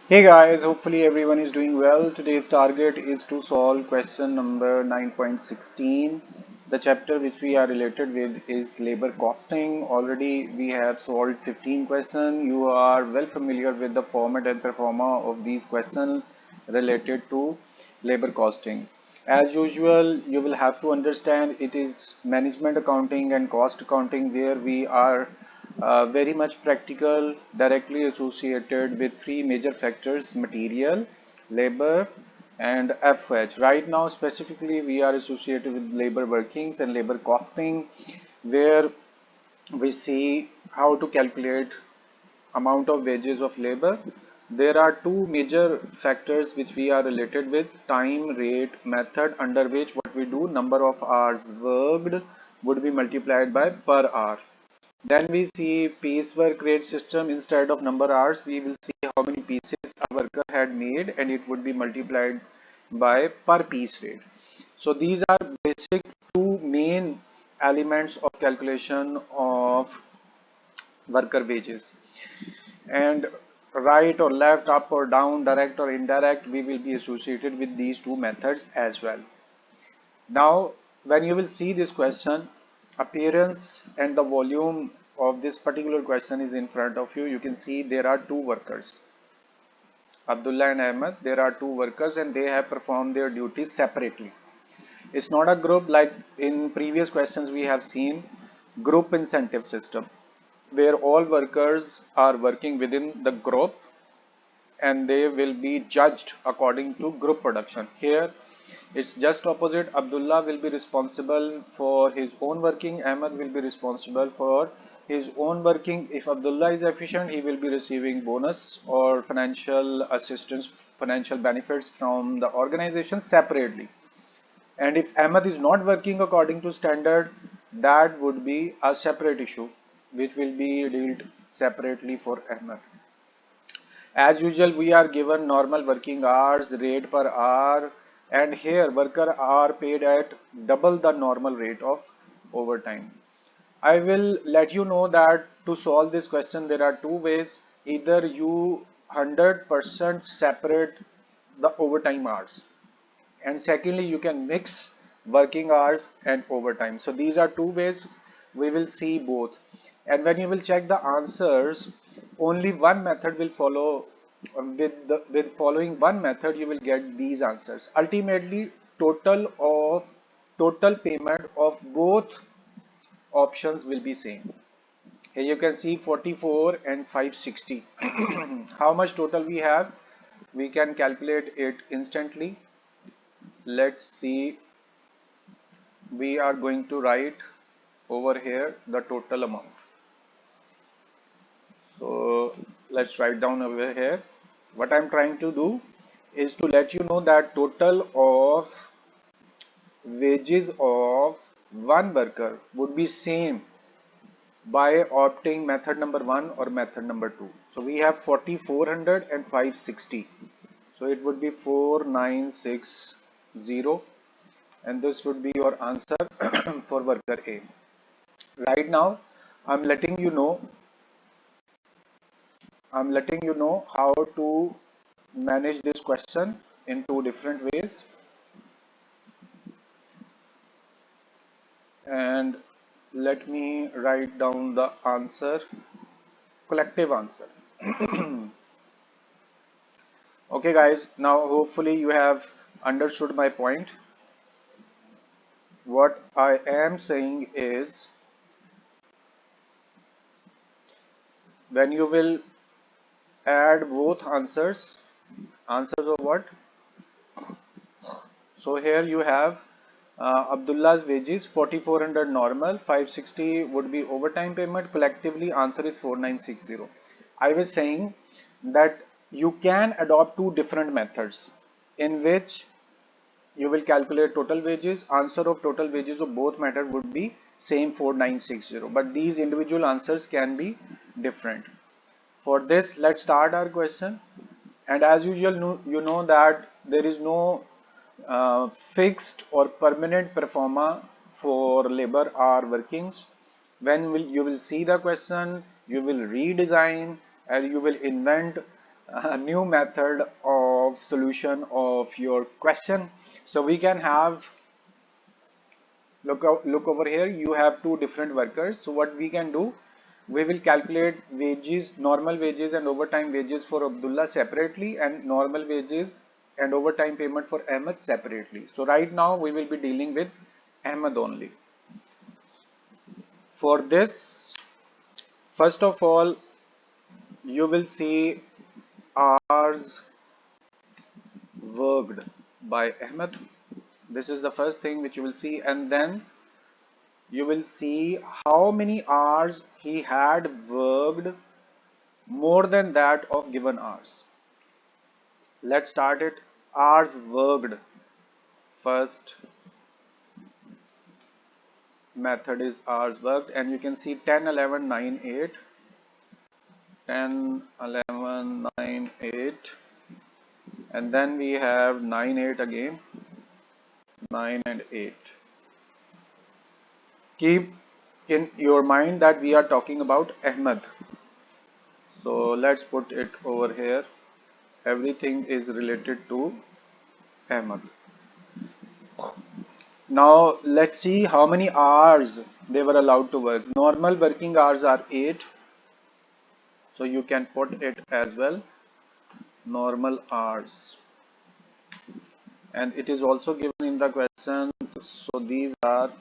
Hey guys, hopefully everyone is doing well. Today's target is to solve question number 9.16. The chapter which we are related with is labor costing. Already we have solved 15 questions. You are well familiar with the format and performa of these questions related to labor costing. As usual, you will have to understand it is management accounting and cost accounting where we are very much practical, directly associated with three major factors: material, labor, and FH. Right now, specifically, we are associated with labor workings and labor costing, where we see how to calculate amount of wages of labor. There are two major factors which we are related with: time, rate, method, under which what we do, number of hours worked would be multiplied by per hour. Then we see piecework rate system. Instead of number hours, we will see how many pieces a worker had made and it would be multiplied by per piece rate. So these are basic two main elements of calculation of worker wages. And right or left, up or down, direct or indirect, we will be associated with these two methods as well. Now, when you will see this question, appearance and the volume of this particular question is in front of you. You can see there are two workers, Abdullah and Ahmed. There are two workers and they have performed their duties separately. It's not a group like in previous questions we have seen group incentive system where all workers are working within the group and they will be judged according to group production. Here it's just opposite. Abdullah will be responsible for his own working. Ahmed will be responsible for his own working. If Abdullah is efficient, he will be receiving bonus or financial assistance, financial benefits from the organization separately. And if Ahmed is not working according to standard, that would be a separate issue which will be dealt separately for Ahmed. As usual, we are given normal working hours, rate per hour, and here worker are paid at double the normal rate of overtime. I will let you know that to solve this question, there are two ways. Either you 100% separate the overtime hours, and secondly, you can mix working hours and overtime. So these are two ways. We will see both. And when you will check the answers, only one method will follow. With following one method, you will get these answers. Ultimately, total payment of both options will be same. Here you can see 44 and 560. How much total we have? We can calculate it instantly. Let's see. We are going to write over here the total amount. So let's write down over here. What I'm trying to do is to let you know that total of wages of one worker would be same by opting method number 1 or method number 2. So we have 4400 and 560. So it would be 4960, and this would be your answer for worker A. Right now, I'm letting you know how to manage this question in two different ways, and let me write down the answer, collective answer. Okay guys, now hopefully you have understood my point. What I am saying is, when you will add both answers of what? So here you have Abdullah's wages 4400 normal, 560 would be overtime payment. Collectively, answer is 4960. I was saying that you can adopt two different methods in which you will calculate total wages. Answer of total wages of both method would be same 4960, but these individual answers can be different. For this, let's start our question. And as usual, you know that there is no fixed or permanent performa for labor hour workings. When you will see the question, you will redesign and you will invent a new method of solution of your question. So we can have, look over here, you have two different workers. So what we can do, we will calculate wages, normal wages and overtime wages for Abdullah separately, and normal wages and overtime payment for Ahmed separately. So right now we will be dealing with Ahmed only. For this, first of all, you will see hours worked by Ahmed. This is the first thing which you will see, and then you will see how many hours he had worked more than that of given hours. Let's start it. Hours worked. First method is hours worked, and you can see 10, 11, 9, 8. 10, 11, 9, 8. And then we have 9, 8 again. 9 and 8. Keep in your mind that we are talking about Ahmed. So let's put it over here. Everything is related to Ahmed. Now let's see how many hours they were allowed to work. Normal working hours are 8. So you can put it as well. Normal hours. And it is also given in the question. So these are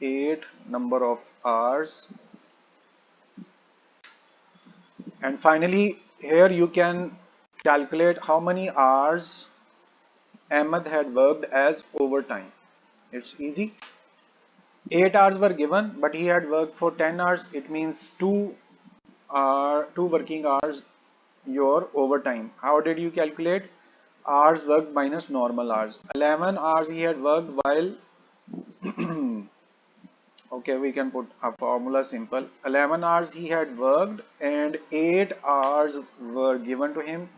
8 number of hours. And finally, here you can calculate how many hours Ahmed had worked as overtime. It's easy. 8 hours were given, but he had worked for 10 hours. It means 2 working hours your overtime. How did you calculate? Hours worked minus normal hours. 11 hours he had worked while okay, we can put a formula simple. 11 hours he had worked and 8 hours were given to him.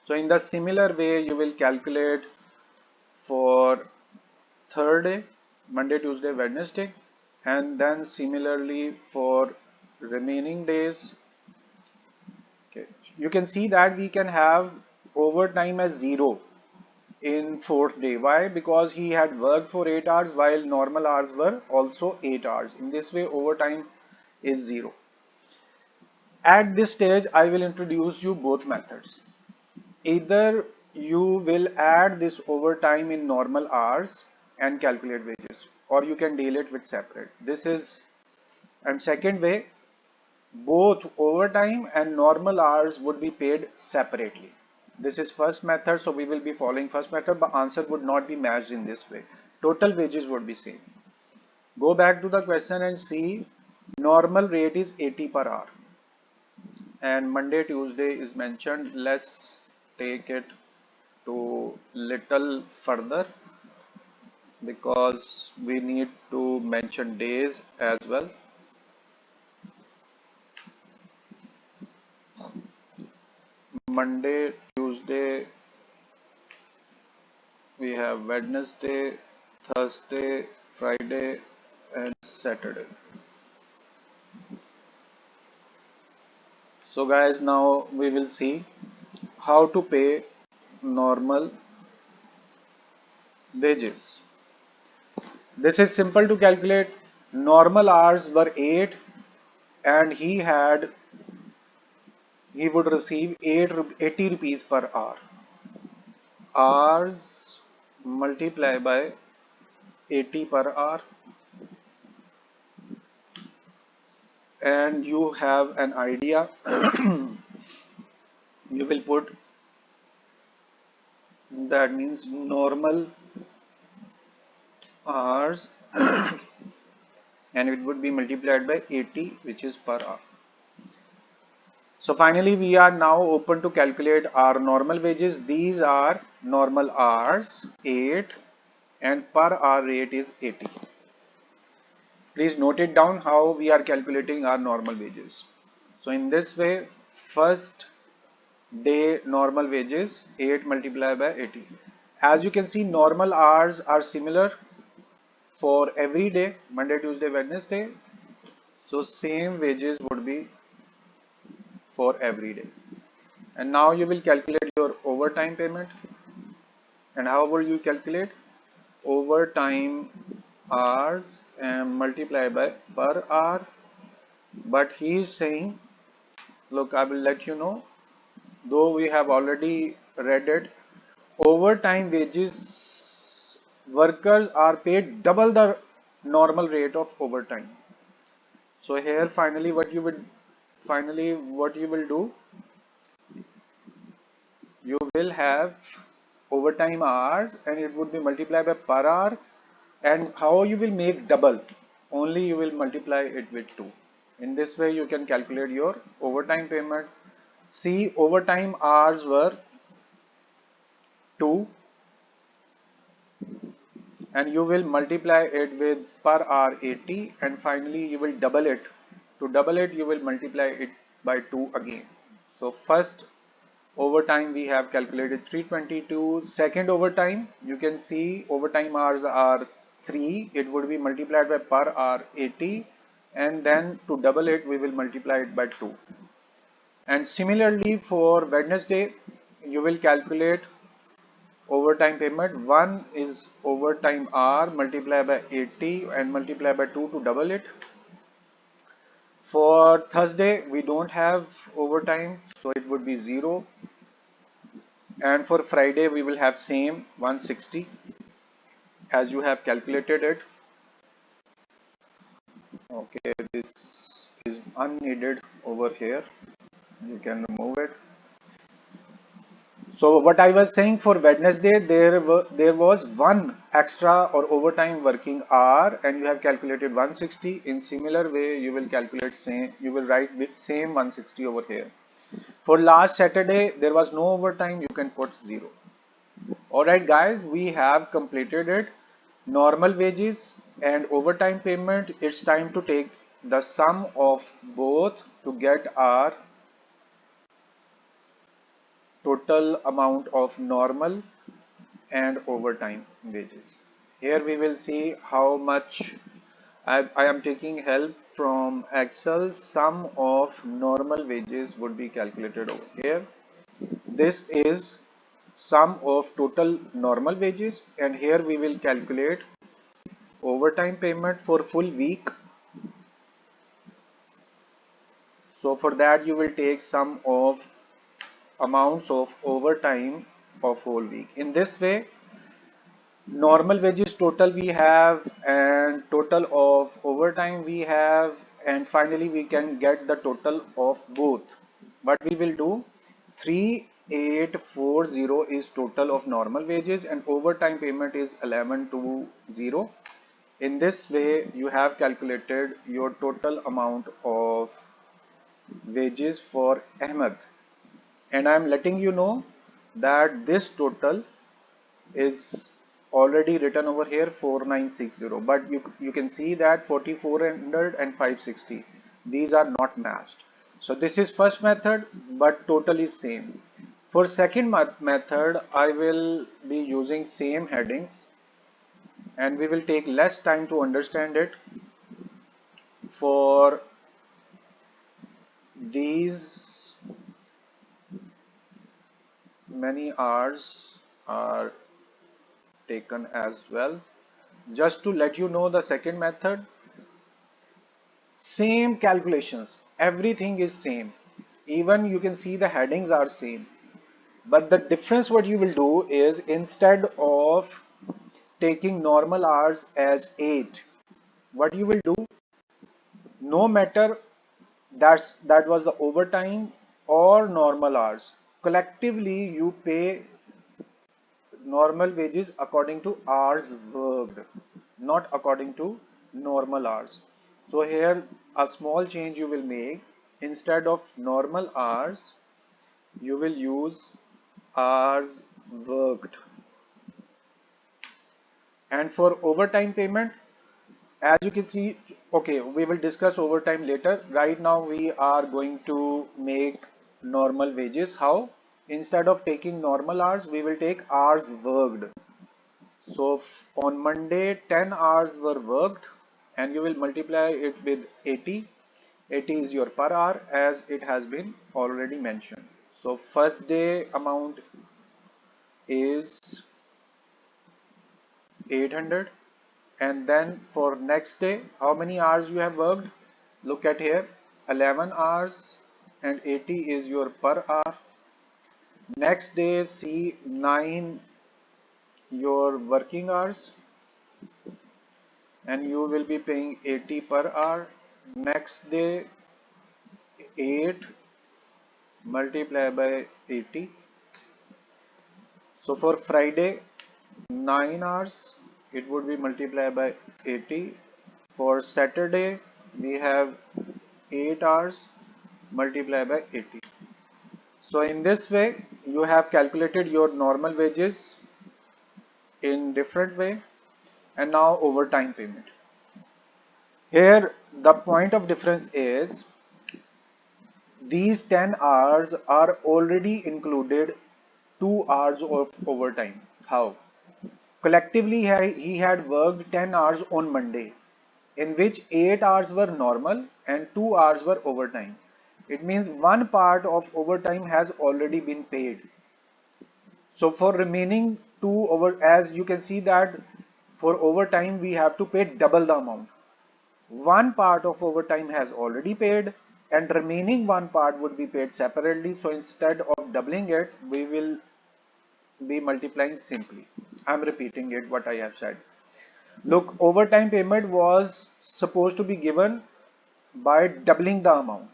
So in the similar way you will calculate for third day, Monday, Tuesday, Wednesday, and then similarly for remaining days. Okay, you can see that we can have overtime as 0 in fourth day. Why? Because he had worked for 8 hours while normal hours were also 8 hours. In this way overtime is 0. At this stage I will introduce you both methods. Either you will add this overtime in normal hours and calculate wages, or you can deal it with separate. This is, and second way, both overtime and normal hours would be paid separately. This is first method, so we will be following first method, but answer would not be matched in this way. Total wages would be same. Go back to the question and see, normal rate is 80 per hour and Monday, Tuesday is mentioned. Let's take it to little further because we need to mention days as well. Monday, Tuesday, we have Wednesday, Thursday, Friday and Saturday. So guys, now we will see how to pay normal wages. This is simple to calculate. Normal hours were 8 and he would receive 80 rupees per hour. Hours multiply by 80 per hour, and you have an idea. You will put, that means normal hours and it would be multiplied by 80, which is per hour. So finally we are now open to calculate our normal wages. These are normal hours 8 and per hour rate is 80. Please note it down how we are calculating our normal wages. So in this way, first day normal wages 8 multiplied by 80. As you can see, normal hours are similar for every day, Monday, Tuesday, Wednesday. So same wages would be for every day. And now you will calculate your overtime payment. And how will you calculate? Overtime hours and multiply by per hour. But he is saying, look, I will let you know, though we have already read it, overtime wages, workers are paid double the normal rate of overtime. So here finally what you will do, you will have overtime hours and it would be multiplied by per hour. And how you will make double? Only you will multiply it with 2. In this way you can calculate your overtime payment. See, overtime hours were 2 and you will multiply it with per hour 80 and finally you will double it. To double it you will multiply it by 2 again. So first overtime we have calculated 322. Second overtime, you can see overtime hours are 3. It would be multiplied by per hour 80 and then to double it we will multiply it by 2. And similarly for Wednesday you will calculate overtime payment. One is overtime hour multiplied by 80 and multiply by 2 to double it. For Thursday we don't have overtime, so it would be 0. And for Friday we will have same 160 as you have calculated it. Okay, this is unneeded over here, you can remove it. So what I was saying, for Wednesday there was one extra or overtime working hour and you have calculated 160. In similar way you will calculate same, you will write with same 160 over here. For last Saturday there was no overtime, you can put 0. Alright guys, we have completed it. Normal wages and overtime payment, it's time to take the sum of both to get our total amount of normal and overtime wages. Here we will see how much I am taking help from Excel. Sum of normal wages would be calculated over here. This is sum of total normal wages and here we will calculate overtime payment for full week. So for that you will take sum of amounts of overtime of whole week. In this way, normal wages total we have and total of overtime we have, and finally we can get the total of both. What we will do, 3840 is total of normal wages and overtime payment is 1120. In this way you have calculated your total amount of wages for Ahmed, and I am letting you know that this total is already written over here 4960, but you can see that 4400 and 560, these are not matched. So this is first method but total is same. For second method I will be using same headings and we will take less time to understand it. For these many hours are taken as well. Just to let you know the second method, same calculations, everything is same. Even you can see the headings are same. But the difference what you will do is, instead of taking normal hours as 8, what you will do, no matter that was the overtime or normal hours, collectively you pay normal wages according to hours worked, not according to normal hours. So here a small change you will make. Instead of normal hours, you will use hours worked. And for overtime payment, as you can see, okay, we will discuss overtime later. Right now we are going to make normal wages. How? Instead of taking normal hours, we will take hours worked. So on Monday, 10 hours were worked and you will multiply it with 80. 80 is your per hour as it has been already mentioned. So first day amount is 800, and then for next day, how many hours you have worked? Look at here, 11 hours, and 80 is your per hour. Next day, see 9 your working hours, and you will be paying 80 per hour. Next day, 8 multiply by 80. So for Friday, 9 hours, it would be multiplied by 80. For Saturday, we have 8 hours multiplied by 80. So in this way, you have calculated your normal wages in different way, and now overtime payment. Here, the point of difference is these 10 hours are already included 2 hours of overtime. How? Collectively, he had worked 10 hours on Monday, in which 8 hours were normal and 2 hours were overtime. It means one part of overtime has already been paid. So for remaining two over, as you can see that for overtime we have to pay double the amount. One part of overtime has already paid and remaining one part would be paid separately. So instead of doubling it, we will be multiplying simply. I'm repeating it what I have said. Look, overtime payment was supposed to be given by doubling the amount.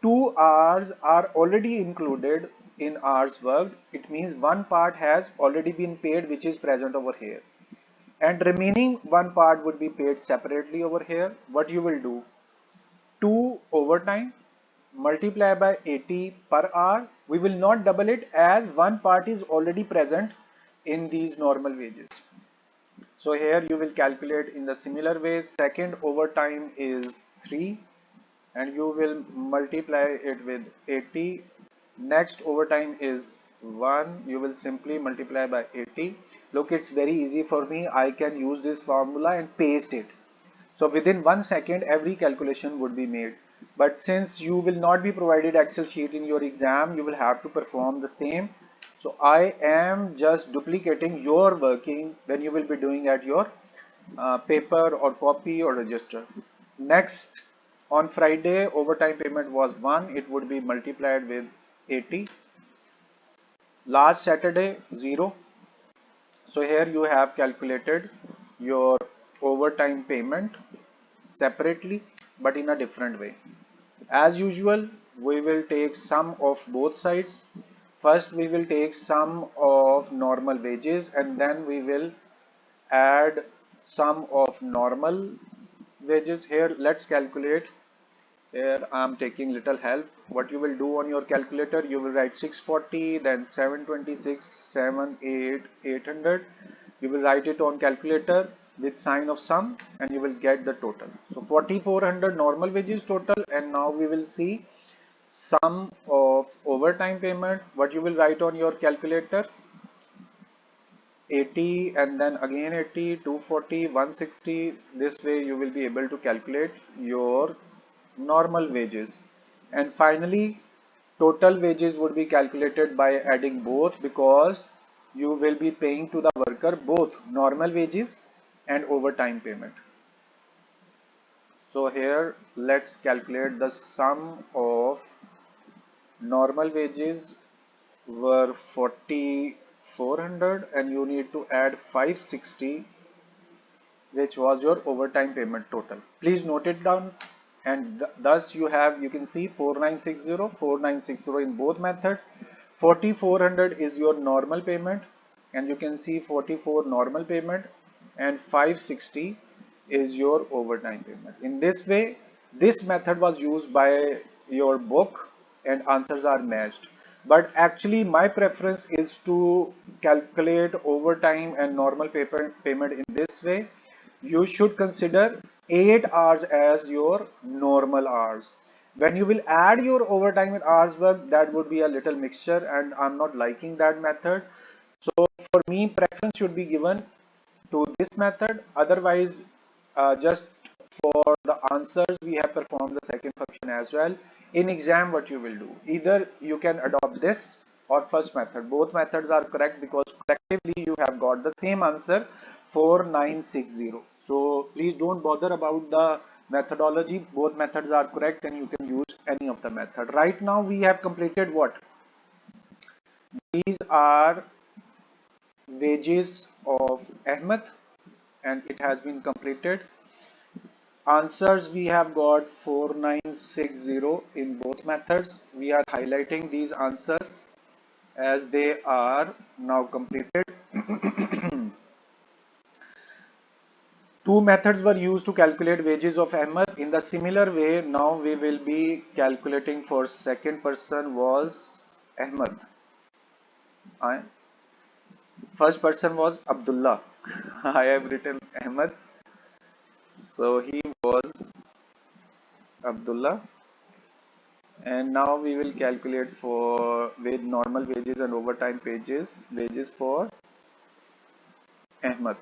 2 hours are already included in hours worked. It means one part has already been paid, which is present over here. And remaining one part would be paid separately over here. What you will do? 2 overtime multiply by 80 per hour. We will not double it as one part is already present in these normal wages. So here you will calculate in the similar way. Second overtime is 3 and you will multiply it with 80. Next overtime is 1. You will simply multiply by 80. Look, it's very easy for me. I can use this formula and paste it. So within 1 second, every calculation would be made. But since you will not be provided Excel sheet in your exam, you will have to perform the same. So I am just duplicating your working when you will be doing at your paper or copy or register. Next, on Friday, overtime payment was 1. It would be multiplied with 80. Last Saturday, 0. So here you have calculated your overtime payment separately but in a different way. As usual, we will take sum of both sides. First, we will take sum of normal wages and then we will add sum of normal wages. Here, let's calculate. Here I am taking little help. What you will do on your calculator, you will write 640, then 726, 78, 800. You will write it on calculator with sign of sum and you will get the total. So 4400 normal wages total, and now we will see sum of overtime payment. What you will write on your calculator, 80 and then again 80, 240, 160. This way you will be able to calculate your normal wages. And finally, total wages would be calculated by adding both, because you will be paying to the worker both normal wages and overtime payment. So here let's calculate the sum of normal wages were 4400 and you need to add 560, which was your overtime payment total. Please note it down, and thus you can see 4960 in both methods. 4400 is your normal payment and you can see 44 normal payment, and 560 is your overtime payment. In this way, this method was used by your book and answers are matched. But actually my preference is to calculate overtime and normal payment in this way. You should consider 8 hours as your normal hours. When you will add your overtime and hours work, that would be a little mixture and I'm not liking that method. So for me, preference should be given to this method. Otherwise, just for the answers, we have performed the second function as well. In exam, what you will do, either you can adopt this or first method. Both methods are correct because collectively you have got the same answer, 4960. So please don't bother about the methodology. Both methods are correct and you can use any of the method. Right now we have completed what? These are wages of Ahmed and it has been completed. Answers we have got 4960 in both methods. We are highlighting these answers as they are now completed. Two methods were used to calculate wages of Ahmed. In the similar way, now we will be calculating for second person was Ahmed. First person was Abdullah. I have written Ahmed. So he was Abdullah. And now we will calculate for with normal wages and overtime wages for Ahmed.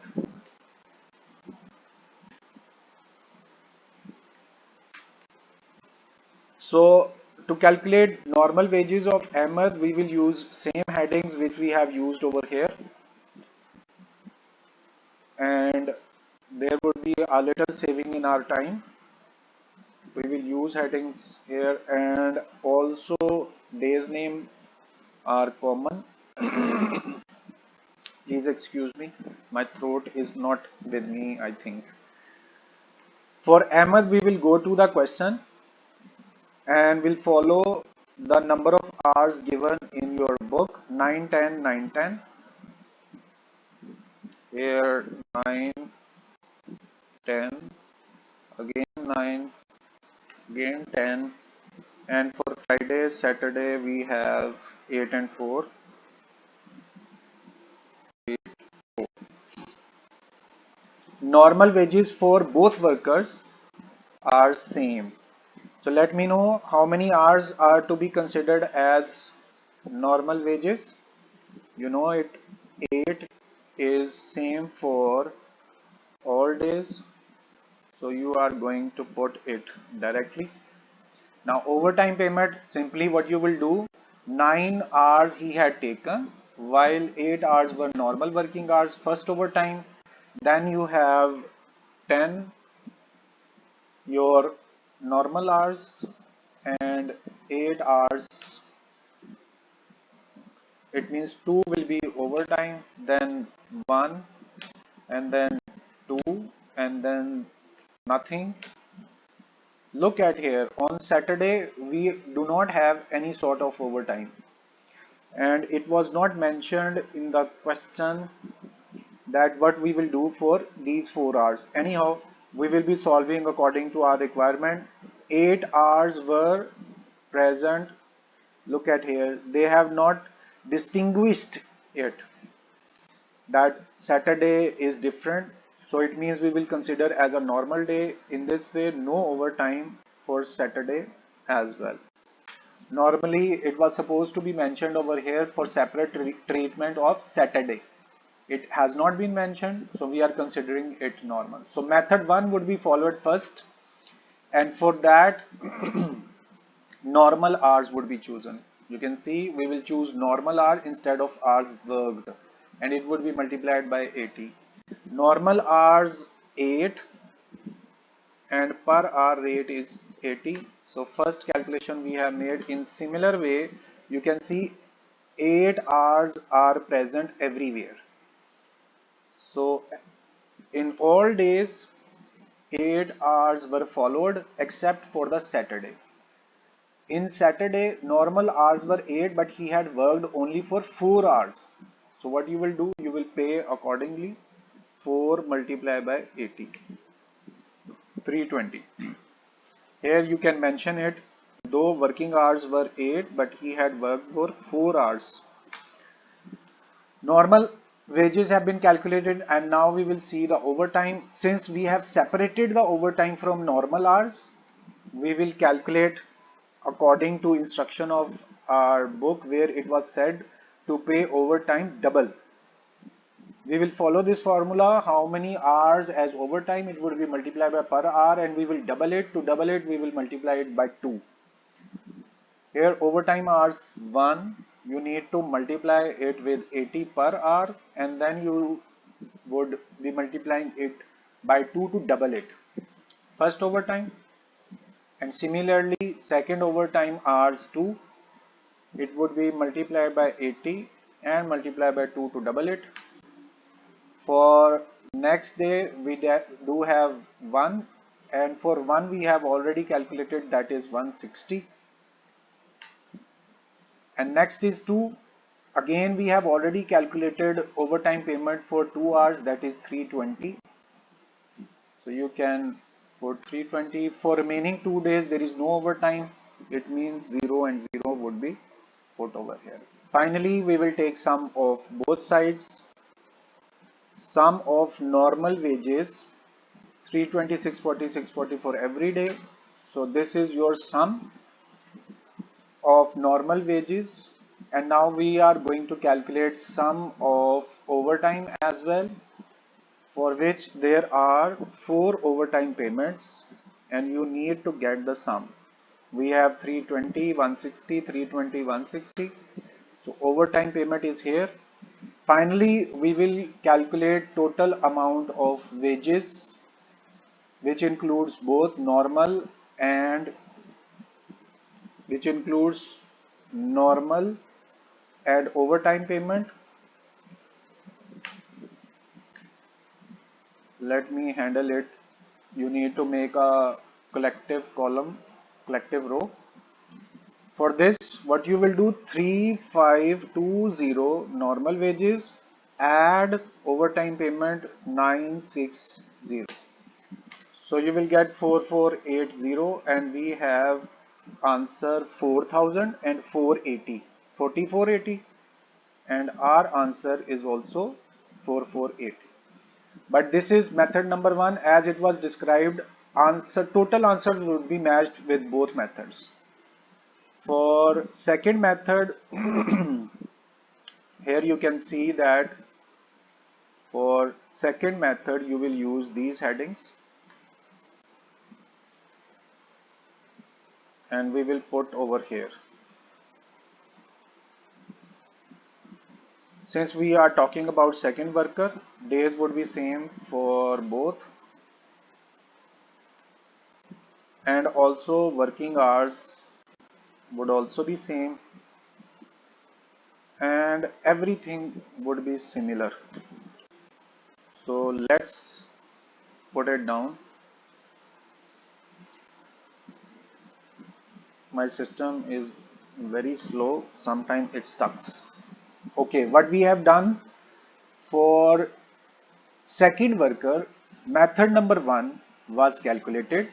So to calculate normal wages of Ahmed, we will use same headings which we have used over here, and there would be a little saving in our time. We will use headings here, and also days name are common. Please excuse me, my throat is not with me, I think. For Ahmed, we will go to the question and will follow the number of hours given in your book, 9, 10, 9, 10. Here 9, 10, again 9, again 10, and for Friday, Saturday we have 8 and 4. 8, 4. Normal wages for both workers are same. So let me know how many hours are to be considered as normal wages. You know it, 8 is same for all days, so you are going to put it directly. Now overtime payment, simply what you will do, 9 hours he had taken while 8 hours were normal working hours, first overtime, then you have 10 your normal hours and 8 hours, it means 2 will be overtime, then 1 and then 2 and then nothing. Look at here, on Saturday we do not have any sort of overtime and it was not mentioned in the question that what we will do for these 4 hours. Anyhow, we will be solving according to our requirement. 8 hours were present. Look at here, they have not distinguished it that Saturday is different, so it means we will consider as a normal day. In this way, no overtime for Saturday as well. Normally it was supposed to be mentioned over here for separate treatment of Saturday. It has not been mentioned, so we are considering it normal. So method 1 would be followed first, and for that normal hours would be chosen. You can see we will choose normal hour instead of hours worked, and it would be multiplied by 80. Normal hours 8 and per hour rate is 80. So first calculation we have made. In similar way, you can see 8 hours are present everywhere. So in all days 8 hours were followed except for the Saturday. In Saturday, normal hours were 8, but he had worked only for 4 hours. So what you will do, you will pay accordingly. 4 multiplied by 80, 320. Here you can mention it, though working hours were 8, but he had worked for 4 hours. Normal wages have been calculated, and now we will see the overtime. Since we have separated the overtime from normal hours, we will calculate according to instruction of our book where it was said to pay overtime double. We will follow this formula, how many hours as overtime, it would be multiplied by per hour, and we will double it. To double it, we will multiply it by 2. Here overtime hours 1, you need to multiply it with 80 per hour, and then you would be multiplying it by 2 to double it. First overtime, and similarly second overtime hours 2, it would be multiplied by 80 and multiplied by 2 to double it. For next day we do have 1, and for 1 we have already calculated, that is 160. And next is 2. Again we have already calculated overtime payment for 2 hours, that is 320. So you can put 320. For remaining 2 days there is no overtime. It means 0 and 0 would be put over here. Finally we will take sum of both sides. Sum of normal wages 326, 46, 44 every day. So this is your sum of normal wages, and now we are going to calculate sum of overtime as well, for which there are 4 overtime payments, and you need to get the sum. We have 320, 160, 320, 160. So overtime payment is here. Finally we will calculate total amount of wages, which includes both normal and normal and overtime payment. Let me handle it. You need to make a collective column, collective row. For this, what you will do, 3520 normal wages, add overtime payment 960. So you will get 4480, and we have answer 4000 and 480, 4480, and our answer is also 4480. But this is method number 1, as it was described. Total answers would be matched with both methods. For second method, here you can see that for second method you will use these headings, and we will put over here. Since we are talking about second worker, days would be same for both, and also working hours would also be same, and everything would be similar. So let's put it down. My system is very slow, sometimes it stucks. Okay, what we have done for second worker, method number 1 was calculated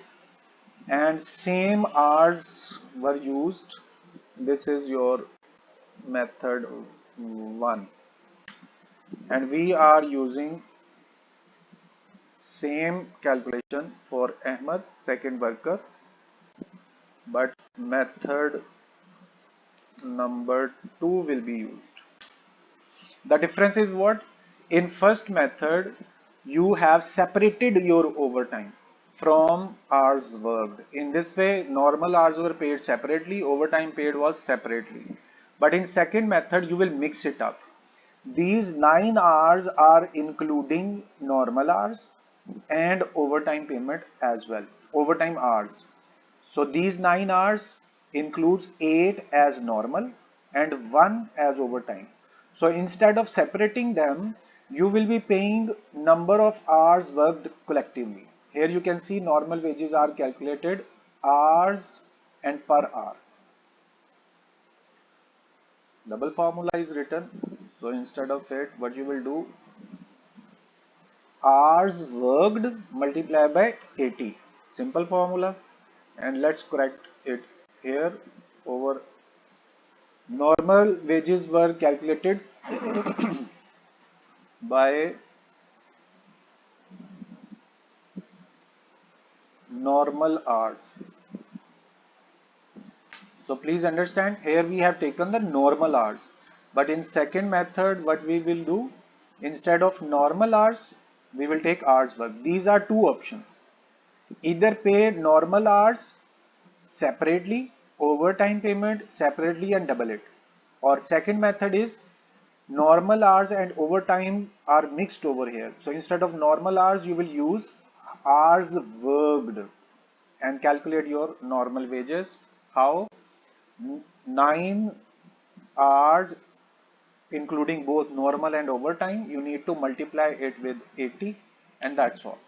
and same hours were used. This is your method 1, and we are using same calculation for Ahmed second worker, but method number 2 will be used. The difference is what? In first method, you have separated your overtime from hours worked. In this way, normal hours were paid separately, overtime paid was separately. But in second method, you will mix it up. These 9 hours are including normal hours and overtime payment as well, overtime hours. So these 9 hours includes 8 as normal and 1 as overtime. So instead of separating them, you will be paying number of hours worked collectively. Here you can see normal wages are calculated hours and per hour. Double formula is written. So instead of it, what you will do, hours worked multiplied by 80. Simple formula. And let's correct it here. Over normal wages were calculated by normal hours. So please understand, here we have taken the normal hours, but in second method what we will do, instead of normal hours we will take hours work. These are two options: either pay normal hours separately, overtime payment separately and double it. Or second method is normal hours and overtime are mixed over here. So instead of normal hours, you will use hours worked and calculate your normal wages. How? 9 hours including both normal and overtime, you need to multiply it with 80 and that's all.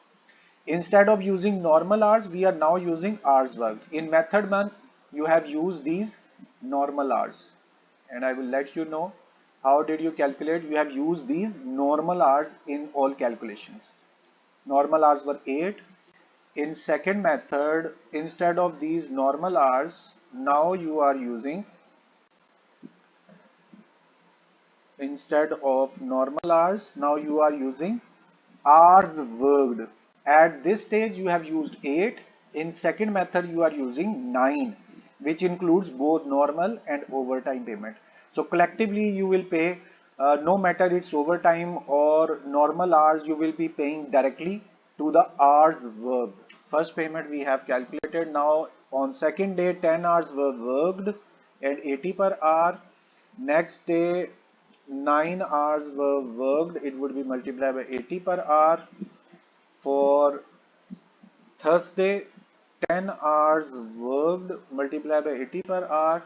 Instead of using normal hours, we are now using hours worked. In method 1, you have used these normal hours and I will let you know how did you calculate. You have used these normal hours in all calculations. Normal hours were 8. In second method, instead of these normal hours, now you are using, instead of normal hours, now you are using hours worked. At this stage you have used 8. In second method you are using 9, which includes both normal and overtime payment. So collectively you will pay, no matter it's overtime or normal hours, you will be paying directly to the hours worked. First payment we have calculated. Now on second day 10 hours were worked and 80 per hour. Next day 9 hours were worked, it would be multiplied by 80 per hour. For Thursday 10 hours worked multiplied by 80 per hour.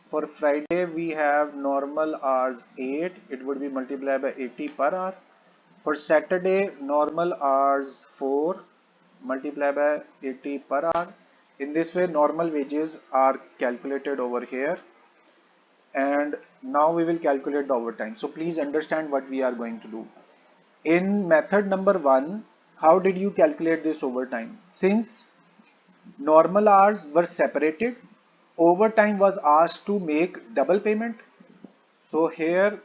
For Friday we have normal hours 8, it would be multiplied by 80 per hour. For Saturday normal hours 4 multiplied by 80 per hour. In this way normal wages are calculated over here. And now we will calculate the overtime. So please understand what we are going to do. In method number 1, how did you calculate this overtime? Since normal hours were separated, overtime was asked to make double payment. So here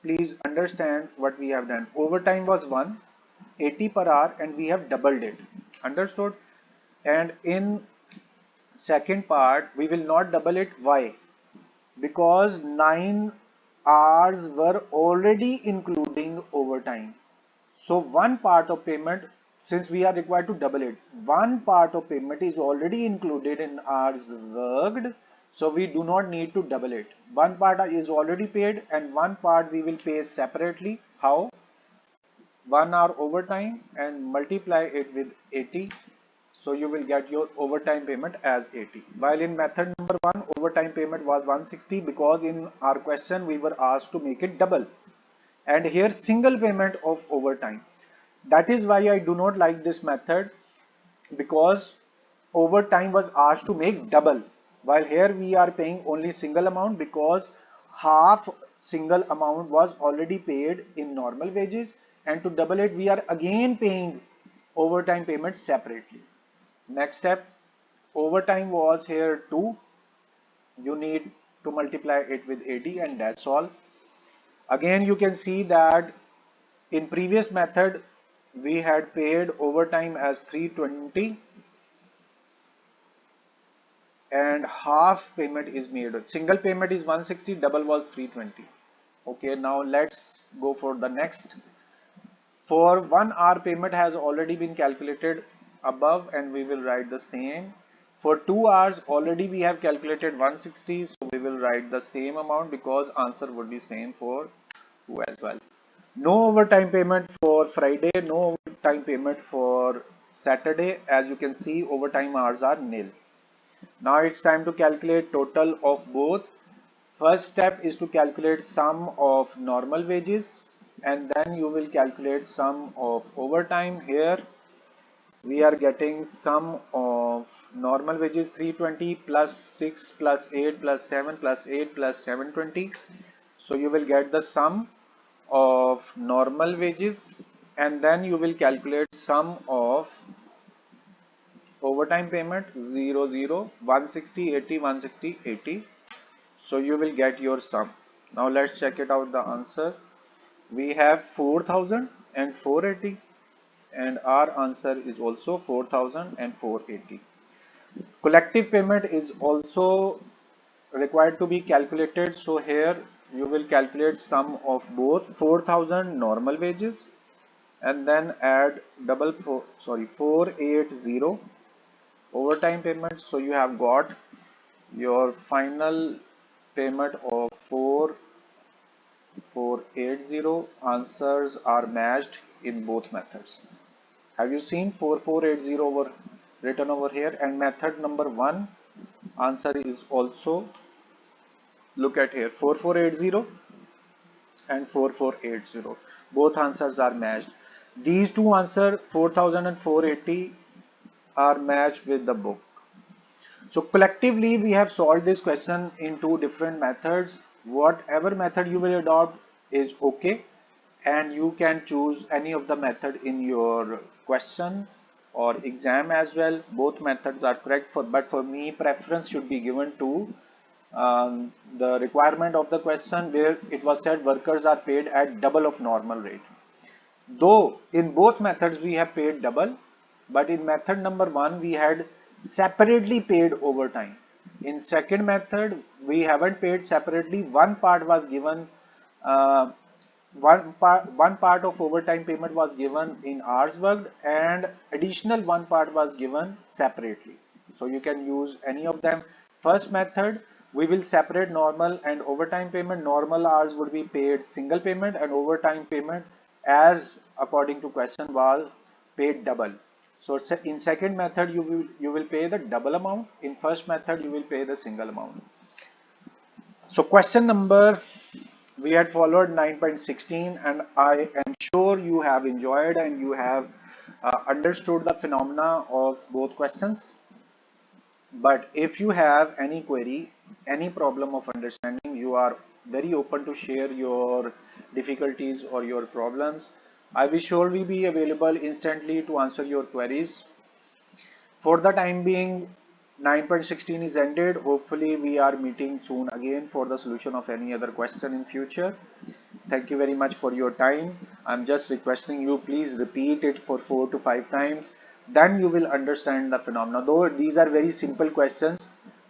please understand what we have done. Overtime was 180 per hour and we have doubled it. Understood? And in second part we will not double it. Why? Because 9 hours were already including overtime. So one part of payment, since we are required to double it, one part of payment is already included in hours worked. So we do not need to double it. One part is already paid and one part we will pay separately. How? 1 hour overtime and multiply it with 80. So you will get your overtime payment as 80. While in method number 1, overtime payment was 160 because in our question we were asked to make it double. And here single payment of overtime. That is why I do not like this method, because overtime was asked to make double. While here we are paying only single amount because half single amount was already paid in normal wages, and to double it we are again paying overtime payment separately. Next step, overtime was here 2. You need to multiply it with 80 and that's all. Again you can see that in previous method we had paid overtime as 320 and half payment is made. Single payment is 160, double was 320. Okay, now let's go for the next. For 1 hour payment has already been calculated above and we will write the same. For 2 hours already we have calculated 160, so we will write the same amount because answer would be same for 2 as well. No overtime payment for Friday, no overtime payment for Saturday. As you can see, overtime hours are nil. Now it's time to calculate total of both. First step is to calculate sum of normal wages and then you will calculate sum of overtime. Here we are getting sum of normal wages 320 plus 6 plus 8 plus 7 plus 8 plus 720. So you will get the sum of normal wages and then you will calculate sum of overtime payment 0 0 160 80 160 80. So you will get your sum. Now let's check it out the answer. We have 4000 and 480 and our answer is also 4000 and 480. Collective payment is also required to be calculated. So here you will calculate sum of both 4000 normal wages and then add 480 overtime payment. So you have got Your final payment of 4480 answers are matched in both methods. Have you seen 4480 written over here? And method number 1 answer is also, look at here, 4480 and 4480. Both answers are matched. These two answers 4000 and 480 are matched with the book. So collectively we have solved this question in two different methods. Whatever method you will adopt is okay, and you can choose any of the method in your question or exam as well. Both methods are correct, but for me preference should be given to the requirement of the question where it was said workers are paid at double of normal rate. Though in both methods we have paid double, but in method number 1 we had separately paid overtime. In second method we haven't paid separately. One part was given, uh, one part of overtime payment was given in hours worked, and additional one part was given separately. So you can use any of them. First method, we will separate normal and overtime payment. Normal hours would be paid single payment, and overtime payment, as according to question, was paid double. So in second method you will pay the double amount. In first method you will pay the single amount. So question number, we had followed 9.16, and I am sure you have enjoyed and you have understood the phenomena of both questions. But if you have any query, any problem of understanding, you are very open to share your difficulties or your problems. I will surely be available instantly to answer your queries. For the time being, 9.16 is ended. Hopefully we are meeting soon again for the solution of any other question in future. Thank you very much for your time. I'm just requesting you, please repeat it for 4 to 5 times. Then you will understand the phenomena. Though these are very simple questions,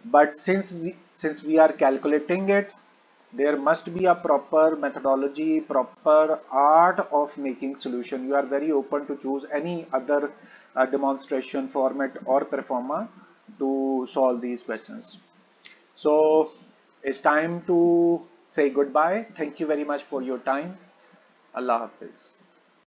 but since we are calculating it, there must be a proper methodology, proper art of making solution. You are very open to choose any other demonstration format or performer to solve these questions. So it's time to say goodbye. Thank you very much for your time. Allah Hafiz.